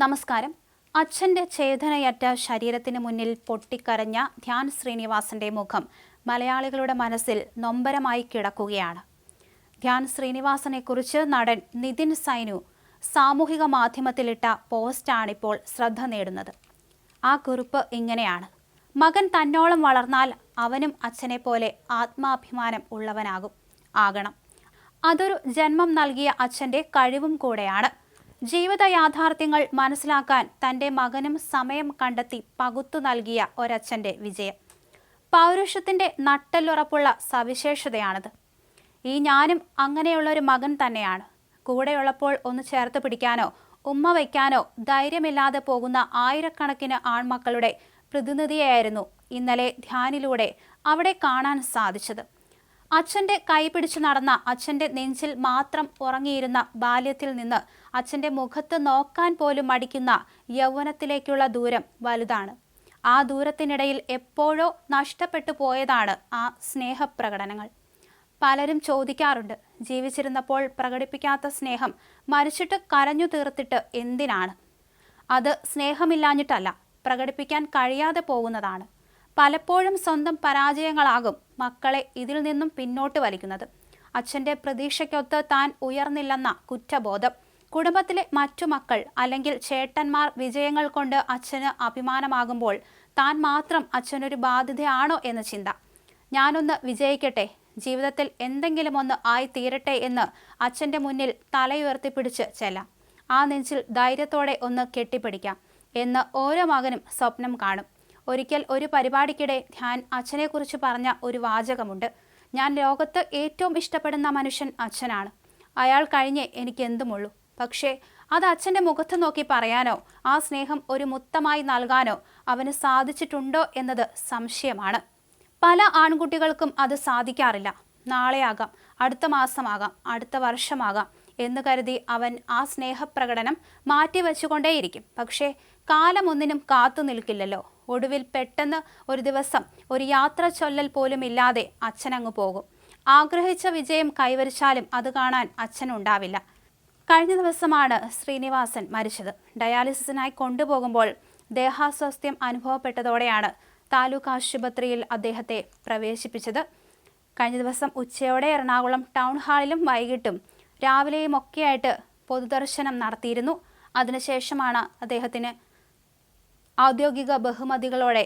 നമസ്കാരം. അച്ഛൻ്റെ ചേതനയറ്റ ശരീരത്തിന് മുന്നിൽ പൊട്ടിക്കരഞ്ഞ ധ്യാൻ ശ്രീനിവാസന്റെ മുഖം മലയാളികളുടെ മനസ്സിൽ നൊമ്പരമായി കിടക്കുകയാണ്. ധ്യാൻ ശ്രീനിവാസനെക്കുറിച്ച് നടൻ നിതിൻ സൈനു സാമൂഹിക മാധ്യമത്തിലിട്ട പോസ്റ്റാണിപ്പോൾ ശ്രദ്ധ നേടുന്നത്. ആ കുറിപ്പ് ഇങ്ങനെയാണ്: മകൻ തന്നോളം വളർന്നാൽ അവനും അച്ഛനെ പോലെ ആത്മാഭിമാനം ആകണം. അതൊരു ജന്മം നൽകിയ അച്ഛൻ്റെ കഴിവും കൂടെയാണ്. ജീവിത യാഥാർത്ഥ്യങ്ങൾ മനസ്സിലാക്കാൻ തൻ്റെ മകനും സമയം കണ്ടെത്തി പകുത്തു നൽകിയ ഒരച്ഛൻ്റെ വിജയം. പൗരുഷത്തിൻ്റെ നട്ടെല്ലുറപ്പുള്ള സവിശേഷതയാണിത്. ഞാനും അങ്ങനെയുള്ളൊരു മകൻ തന്നെയാണ്. കൂടെയുള്ളപ്പോൾ ഒന്ന് ചേർത്ത് പിടിക്കാനോ ഉമ്മ വയ്ക്കാനോ ധൈര്യമില്ലാതെ പോകുന്ന ആയിരക്കണക്കിന് ആൺമക്കളുടെ പ്രതിനിധിയായിരുന്നു ഇന്നലെ ധ്യാനിലൂടെ അവിടെ കാണാൻ സാധിച്ചത്. അച്ഛൻ്റെ കൈപിടിച്ചു നടന്ന, അച്ഛൻ്റെ നെഞ്ചിൽ മാത്രം ഉറങ്ങിയിരുന്ന ബാല്യത്തിൽ നിന്ന് അച്ഛൻ്റെ മുഖത്ത് നോക്കാൻ പോലും മടിക്കുന്ന യൗവനത്തിലേക്കുള്ള ദൂരം വലുതാണ്. ആ ദൂരത്തിനിടയിൽ എപ്പോഴോ നഷ്ടപ്പെട്ടു പോയതാണ് ആ സ്നേഹപ്രകടനങ്ങൾ. പലരും ചോദിക്കാറുണ്ട്, ജീവിച്ചിരുന്നപ്പോൾ പ്രകടിപ്പിക്കാത്ത സ്നേഹം മരിച്ചിട്ട് കരഞ്ഞു തീർത്തിട്ട് എന്തിനാണ്? അത് സ്നേഹമില്ലാഞ്ഞിട്ടല്ല, പ്രകടിപ്പിക്കാൻ കഴിയാതെ പോകുന്നതാണ്. പലപ്പോഴും സ്വന്തം പരാജയങ്ങളാകും മക്കളെ ഇതിൽ നിന്നും പിന്നോട്ട് വലിക്കുന്നത്. അച്ഛൻ്റെ പ്രതീക്ഷയ്ക്കൊത്ത് താൻ ഉയർന്നില്ലെന്ന കുറ്റബോധം, കുടുംബത്തിലെ മറ്റു മക്കൾ അല്ലെങ്കിൽ ചേട്ടന്മാർ വിജയങ്ങൾ കൊണ്ട് അച്ഛന് അഭിമാനമാകുമ്പോൾ താൻ മാത്രം അച്ഛനൊരു ബാധ്യതയാണോ എന്ന ചിന്ത. ഞാനൊന്ന് വിജയിക്കട്ടെ, ജീവിതത്തിൽ എന്തെങ്കിലും ഒന്ന് ആയി തീരട്ടെ എന്ന് അച്ഛൻ്റെ മുന്നിൽ തലയുയർത്തിപ്പിടിച്ച് ചെല്ലാം. ആ നെഞ്ചിൽ ധൈര്യത്തോടെ ഒന്ന് കെട്ടിപ്പിടിക്കാം എന്ന് ഓരോ മകനും സ്വപ്നം കാണും. ഒരിക്കൽ ഒരു പരിപാടിക്കിടെ ധ്യാൻ അച്ഛനെക്കുറിച്ച് പറഞ്ഞ ഒരു വാചകമുണ്ട്: ഞാൻ ലോകത്ത് ഏറ്റവും ഇഷ്ടപ്പെടുന്ന മനുഷ്യൻ അച്ഛനാണ്. അയാൾ കഴിഞ്ഞേ എനിക്ക് എന്തുമുള്ളൂ. പക്ഷേ അത് അച്ഛൻ്റെ മുഖത്ത് നോക്കി പറയാനോ ആ സ്നേഹം ഒരു മുത്തമായി നൽകാനോ അവന് സാധിച്ചിട്ടുണ്ടോ എന്നത് സംശയമാണ്. പല ആൺകുട്ടികൾക്കും അത് സാധിക്കാറില്ല. നാളെയാകാം, അടുത്ത മാസമാകാം, അടുത്ത വർഷമാകാം എന്ന് കരുതി അവൻ ആ സ്നേഹപ്രകടനം മാറ്റിവെച്ചുകൊണ്ടേയിരിക്കും. പക്ഷേ കാലം ഒന്നിനും കാത്തു നിൽക്കില്ലല്ലോ. ഒടുവിൽ പെട്ടെന്ന് ഒരു ദിവസം ഒരു യാത്ര ചൊല്ലൽ പോലും ഇല്ലാതെ അച്ഛനങ്ങ് പോകും. ആഗ്രഹിച്ച വിജയം കൈവരിച്ചാലും അത് കാണാൻ അച്ഛനുണ്ടാവില്ല. കഴിഞ്ഞ ദിവസമാണ് ശ്രീനിവാസൻ മരിച്ചത്. ഡയാലിസിസിനായി കൊണ്ടുപോകുമ്പോൾ ദേഹാസ്വാസ്ഥ്യം അനുഭവപ്പെട്ടതോടെയാണ് താലൂക്ക് ആശുപത്രിയിൽ അദ്ദേഹത്തെ പ്രവേശിപ്പിച്ചത്. കഴിഞ്ഞ ദിവസം ഉച്ചയോടെ എറണാകുളം ടൗൺ ഹാളിലും വൈകിട്ടും രാവിലെയും ഒക്കെയായിട്ട് പൊതുദർശനം നടത്തിയിരുന്നു. അതിനുശേഷമാണ് അദ്ദേഹത്തിന് ഔദ്യോഗിക ബഹുമതികളോടെ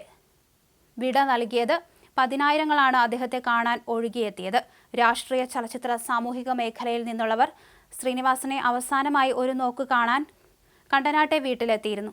വിട നൽകിയത്. പതിനായിരങ്ങളാണ് അദ്ദേഹത്തെ കാണാൻ ഒഴുകിയെത്തിയത്. രാഷ്ട്രീയ, ചലച്ചിത്ര, സാമൂഹിക മേഖലയിൽ നിന്നുള്ളവർ ശ്രീനിവാസനെ അവസാനമായി ഒരു നോക്ക് കാണാൻ കണ്ടനാട്ടെ വീട്ടിലെത്തിയിരുന്നു.